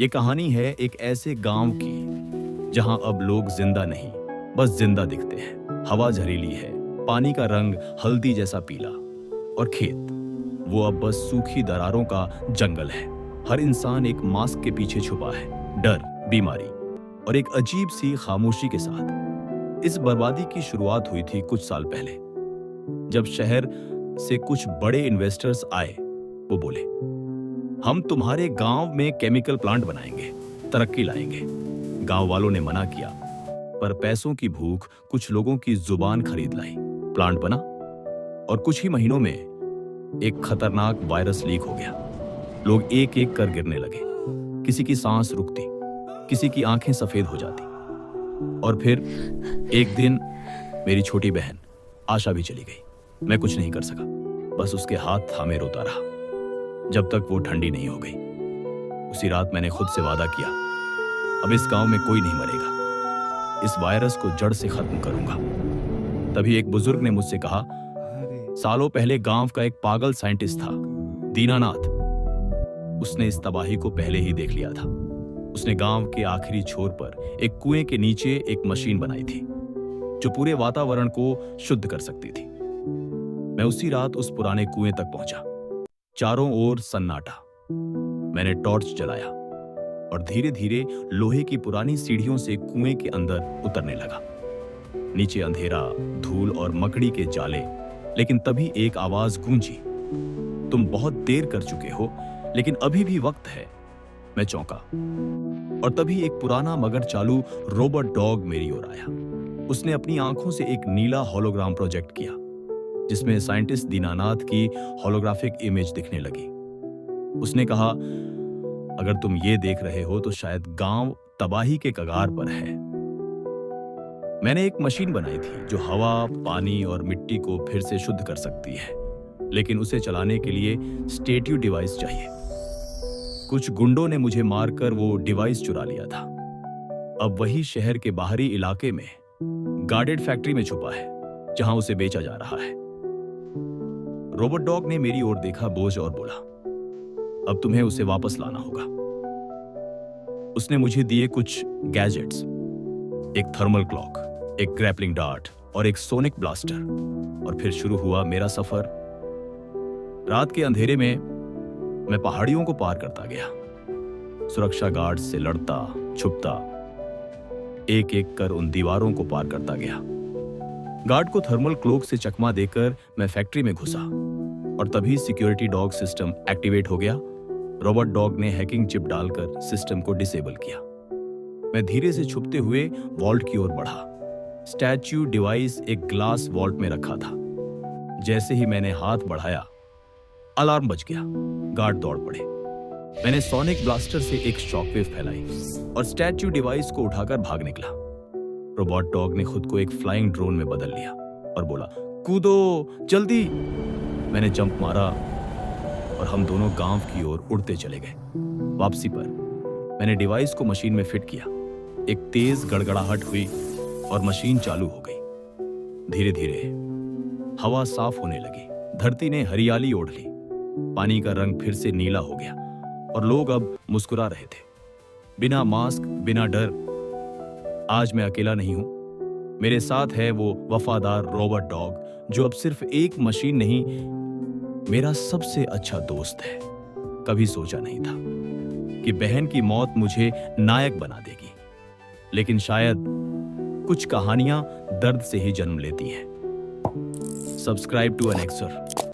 ये कहानी है एक ऐसे गांव की जहां अब लोग जिंदा नहीं, बस जिंदा दिखते हैं। हवा जहरीली है, पानी का रंग हल्दी जैसा पीला, और खेत वो अब बस सूखी दरारों का जंगल है। हर इंसान एक मास्क के पीछे छुपा है, डर, बीमारी और एक अजीब सी खामोशी के साथ। इस बर्बादी की शुरुआत हुई थी कुछ साल पहले, जब शहर से कुछ बड़े इन्वेस्टर्स आए। वो बोले, हम तुम्हारे गांव में केमिकल प्लांट बनाएंगे, तरक्की लाएंगे। गांव वालों ने मना किया, पर पैसों की भूख कुछ लोगों की जुबान खरीद लाई। प्लांट बना और कुछ ही महीनों में एक खतरनाक वायरस लीक हो गया। लोग एक एक कर गिरने लगे, किसी की सांस रुकती, किसी की आंखें सफेद हो जाती। और फिर एक दिन मेरी छोटी बहन आशा भी चली गई। मैं कुछ नहीं कर सका, बस उसके हाथ थामे रोता रहा जब तक वो ठंडी नहीं हो गई। उसी रात मैंने खुद से वादा किया, अब इस गांव में कोई नहीं मरेगा, इस वायरस को जड़ से खत्म करूंगा। तभी एक बुजुर्ग ने मुझसे कहा, सालों पहले गांव का एक पागल साइंटिस्ट था, दीनानाथ। उसने इस तबाही को पहले ही देख लिया था। उसने गांव के आखिरी छोर पर एक कुएं के नीचे एक मशीन बनाई थी जो पूरे वातावरण को शुद्ध कर सकती थी। मैं उसी रात उस पुराने कुएं तक पहुंचा। चारों ओर सन्नाटा। मैंने टॉर्च जलाया और धीरे धीरे लोहे की पुरानी सीढ़ियों से कुएं के अंदर उतरने लगा। नीचे अंधेरा, धूल और मकड़ी के जाले। लेकिन तभी एक आवाज गूंजी, तुम बहुत देर कर चुके हो, लेकिन अभी भी वक्त है। मैं चौंका और तभी एक पुराना मगर चालू रोबोट डॉग मेरी ओर आया। उसने अपनी आंखों से एक नीला होलोग्राम प्रोजेक्ट किया, जिसमें साइंटिस्ट दीनानाथ की होलोग्राफिक इमेज दिखने लगी। उसने कहा, अगर तुम ये देख रहे हो तो शायद गांव तबाही के कगार पर है। मैंने एक मशीन बनाई थी जो हवा, पानी और मिट्टी को फिर से शुद्ध कर सकती है, लेकिन उसे चलाने के लिए स्टेटिव डिवाइस चाहिए। कुछ गुंडों ने मुझे मारकर वो डिवाइस चुरा लिया था। अब वही शहर के बाहरी इलाके में गार्डेड फैक्ट्री में छुपा है, जहां उसे बेचा जा रहा है। रोबोट डॉग ने मेरी ओर देखा बोझ और बोला, अब तुम्हें उसे वापस लाना होगा। उसने मुझे दिए कुछ गैजेट्स, एक थर्मल क्लॉक, एक ग्रैपलिंग डार्ट और एक सोनिक ब्लास्टर। और फिर शुरू हुआ मेरा सफर। रात के अंधेरे में मैं पहाड़ियों को पार करता गया, सुरक्षा गार्ड से लड़ता, छुपता, एक एक कर उन दीवारों को पार करता गया। गार्ड को थर्मल क्लोक से चकमा देकर मैं फैक्ट्री में घुसा और तभी सिक्योरिटी डॉग सिस्टम एक्टिवेट हो गया। रोबोट डॉग ने हैकिंग चिप डालकर सिस्टम को डिसेबल किया। मैं धीरे से छुपते हुए वॉल्ट की ओर बढ़ा। स्टैच्यू डिवाइस एक ग्लास वॉल्ट में रखा था। जैसे ही मैंने हाथ बढ़ाया, अलार्म बज गया। गार्ड दौड़ पड़े। मैंने सोनिक ब्लास्टर से एक शॉकवेव फैलाई और स्टैच्यू डिवाइस को उठाकर भाग निकला। रोबोट डॉग ने खुद को एक फ्लाइंग ड्रोन में बदल लिया और बोला, कूदो जल्दी। मैंने जंप मारा और हम दोनों गांव की ओर उड़ते चले गए। वापसी पर मैंने डिवाइस को मशीन में फिट किया। एक तेज गड़गड़ाहट हुई और मशीन चालू हो गई। धीरे धीरे हवा साफ होने लगी। धरती ने हरियाली ओढ़ ली। पानी का रंग फिर से नीला हो गया और लोग अब मुस्कुरा रहे थे, बिना मास्क, बिना डर। आज मैं अकेला नहीं हूं। मेरे साथ है वो वफादार रोबोट डॉग जो अब सिर्फ एक मशीन नहीं, मेरा सबसे अच्छा दोस्त है। कभी सोचा नहीं था कि बहन की मौत मुझे नायक बना देगी, लेकिन शायद कुछ कहानियां दर्द से ही जन्म लेती हैं। Subscribe to annexure.